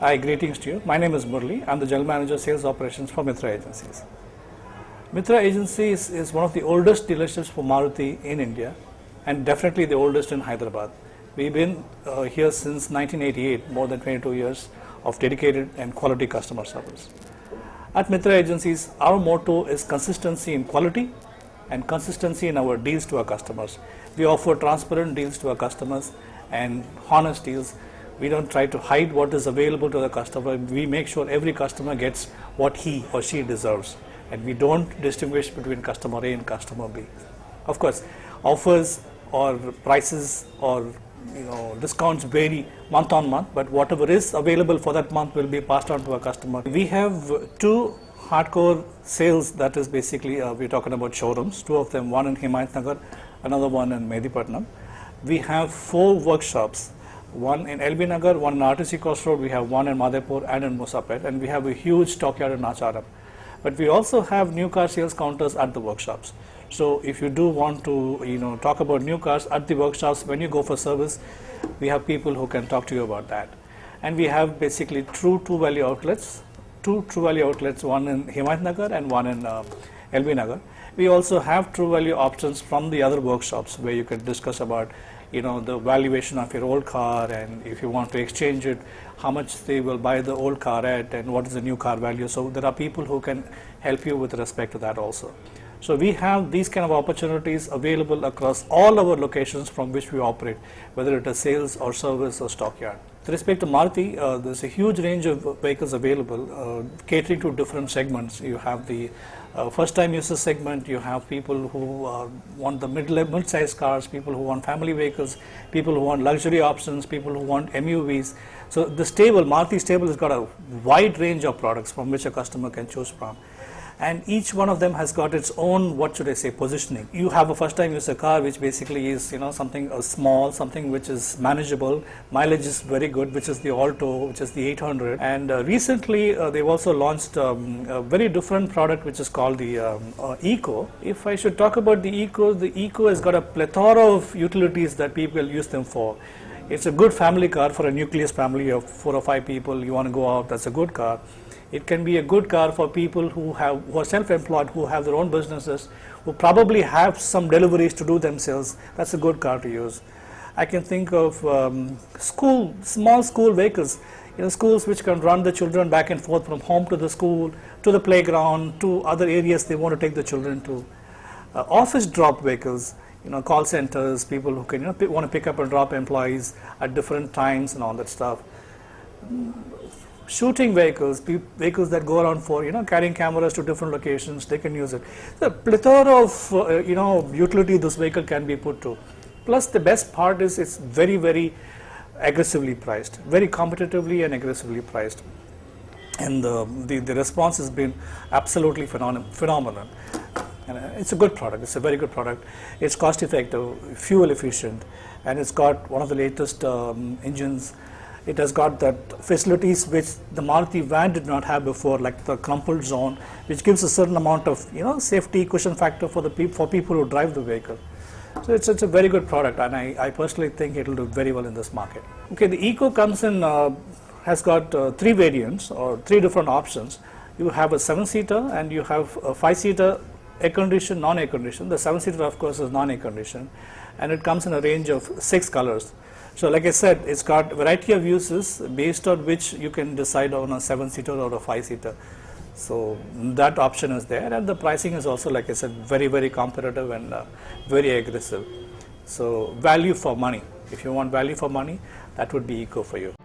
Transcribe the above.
Hi, greetings to you. My name is Murli. I'm the General Manager Sales Operations for Mitra Agencies. Mitra Agencies is one of the oldest dealerships for Maruti in India and definitely the oldest in Hyderabad. We've been here since 1988, more than 22 years of dedicated and quality customer service. At Mitra Agencies, our motto is consistency in quality and consistency in our deals to our customers. We offer transparent deals to our customers and honest deals. We don't try to hide what is available to the customer. We make sure every customer gets what he or she deserves. And we don't distinguish between customer A and customer B. Of course, offers or prices or discounts vary month on month, but whatever is available for that month will be passed on to our customer. We have two hardcore sales, that is basically we're talking about showrooms, two of them, one in Himayatnagar, another one in Medipatnam. We have 4 workshops, one in LB Nagar, one in RTC Cross Road, we have one in Madhepur and in Musapet, and we have a huge stockyard in Nacharam. But we also have new car sales counters at the workshops. So if you do want to talk about new cars at the workshops, when you go for service, we have people who can talk to you about that. And we have basically True Value outlets, two True Value outlets, one in Himayatnagar and one in LB Nagar. We also have True Value options from the other workshops where you can discuss about the valuation of your old car, and if you want to exchange it, how much they will buy the old car at and what is the new car value. So there are people who can help you with respect to that also. So we have these kind of opportunities available across all our locations from which we operate, whether it is sales or service or stockyard. With respect to Maruti, there's a huge range of vehicles available, catering to different segments. You have the first-time user segment, you have people who want the mid-sized cars, people who want family vehicles, people who want luxury options, people who want MUVs. So the Maruti stable has got a wide range of products from which a customer can choose from. And each one of them has got its own, positioning. You have a first-time user car, which basically is, something small, something which is manageable. Mileage is very good, which is the Alto, which is the 800. And recently, they've also launched a very different product, which is called the Eco. If I should talk about the Eco has got a plethora of utilities that people use them for. It's a good family car for a nucleus family of 4 or 5 people. You want to go out, that's a good car. It can be a good car for people who are self-employed, who have their own businesses, who probably have some deliveries to do themselves. That's a good car to use. I can think of small school vehicles, schools which can run the children back and forth from home to the school, to the playground, to other areas they want to take the children to. Office drop vehicles, call centers, people who can want to pick up and drop employees at different times and all that stuff. Shooting vehicles, vehicles that go around for carrying cameras to different locations, they can use it. The plethora of utility this vehicle can be put to. Plus the best part is it's very, very aggressively priced, very competitively and aggressively priced. And the response has been absolutely phenomenal. And it's a good product. It's a very good product. It's cost effective, fuel efficient, and it's got one of the latest engines. It has got that facilities which the Maruti van did not have before, like the crumpled zone, which gives a certain amount of safety cushion factor for people who drive the vehicle. So it's a very good product, and I personally think it will do very well in this market. Okay, the Eco comes in has got 3 variants or 3 different options. You have a 7-seater and you have a 5-seater air conditioned, non-air conditioned. The 7-seater of course is non-air conditioned, and it comes in a range of 6 colors. So like I said, it's got a variety of uses based on which you can decide on a 7-seater or a 5-seater. So that option is there, and the pricing is also, like I said, very, very competitive and very aggressive. So value for money. If you want value for money, that would be Eco for you.